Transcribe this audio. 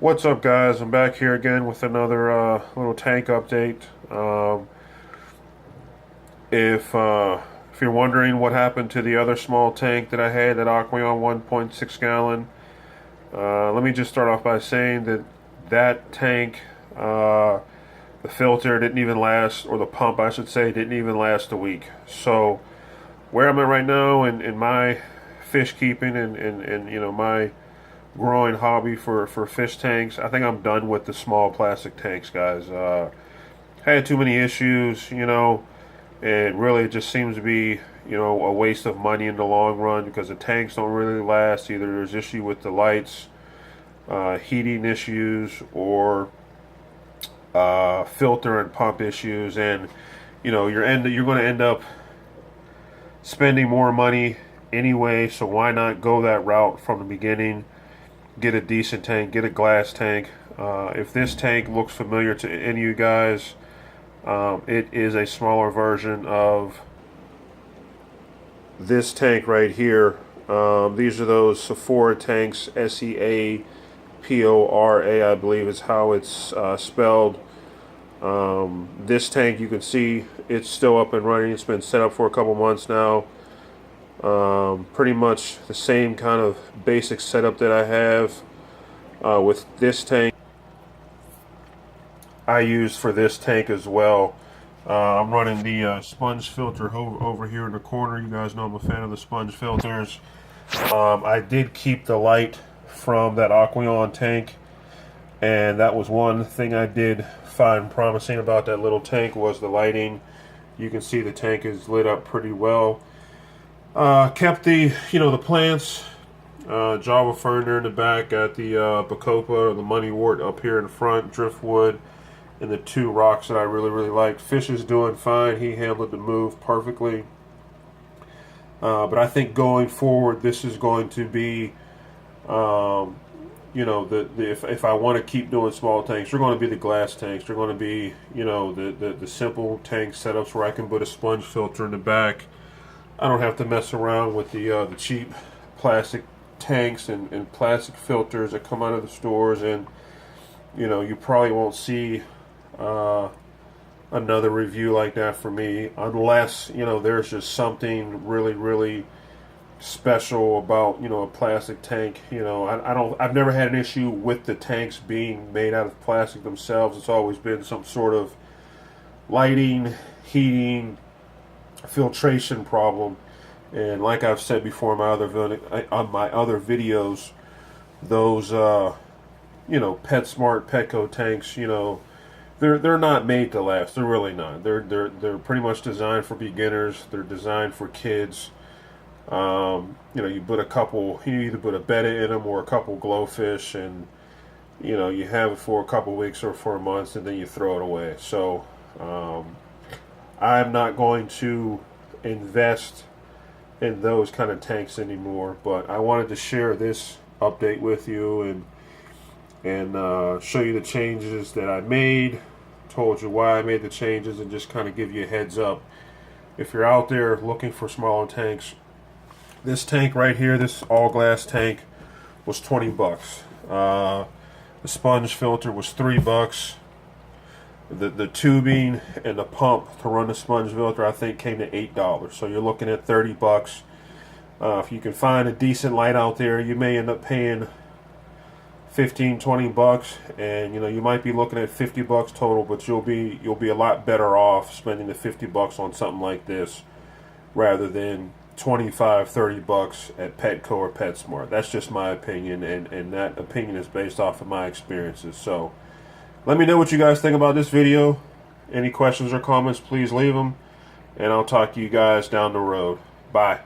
What's up, guys? I'm back here again with another little tank update. If you're wondering what happened to the other small tank that I had, that Aqueon 1.6 gallon, let me just start off by saying that that tank, the filter didn't even last, or the pump, I should say, didn't even last a week. So where I'm at right now in my fish keeping and my growing hobby for fish tanks, I think I'm done with the small plastic tanks, guys. Had too many issues, and really it just seems to be, a waste of money in the long run because the tanks don't really last. Either there's issue with the lights, heating issues, or filter and pump issues, and you're going to end up spending more money anyway. So why not go that route from the beginning? Get a decent tank, get a glass tank. If this tank looks familiar to any of you guys, it is a smaller version of this tank right here. These are those Sephora tanks, Seapora, I believe is how it's spelled. This tank, you can see it's still up and running. It's been set up for a couple months now. Pretty much the same kind of basic setup that I have with this tank I use for this tank as well. I'm running the sponge filter over here in the corner. You guys know I'm a fan of the sponge filters. I did keep the light from that Aqueon tank, and that was one thing I did find promising about that little tank, was the lighting. You can see the tank is lit up pretty well. Kept the plants, Java fern there in the back, got the Bacopa, or the moneywort, up here in the front, driftwood, and the two rocks that I really liked. Fish is doing fine. He handled the move perfectly. But I think going forward, this is going to be, if I want to keep doing small tanks, they're going to be the glass tanks. They're going to be, the simple tank setups where I can put a sponge filter in the back. I don't have to mess around with the cheap plastic tanks and plastic filters that come out of the stores, and you probably won't see another review like that for me, unless there's just something really special about a plastic tank. I've never had an issue with the tanks being made out of plastic themselves. It's always been some sort of lighting, heating, filtration problem. And like I've said before on my other videos, those PetSmart, Petco tanks, they're not made to last. They're really not. They're pretty much designed for beginners. They're designed for kids. You put a couple, you either put a Betta in them or a couple glowfish, and you have it for a couple weeks or for months, and then you throw it away. So I'm not going to invest in those kind of tanks anymore, but I wanted to share this update with you and show you the changes that I made, told you why I made the changes, and just kind of give you a heads up. If you're out there looking for smaller tanks, this tank right here, this all glass tank, was 20 bucks. The sponge filter was $3. The tubing and the pump to run the sponge filter, I think, came to $8. So you're looking at 30 bucks. If you can find a decent light out there, you may end up paying 15, 20 bucks, and you might be looking at 50 bucks total, but you'll be a lot better off spending the 50 bucks on something like this rather than 25, 30 bucks at Petco or PetSmart. That's just my opinion, and that opinion is based off of my experiences. So let me know what you guys think about this video. Any questions or comments, please leave them, and I'll talk to you guys down the road. Bye.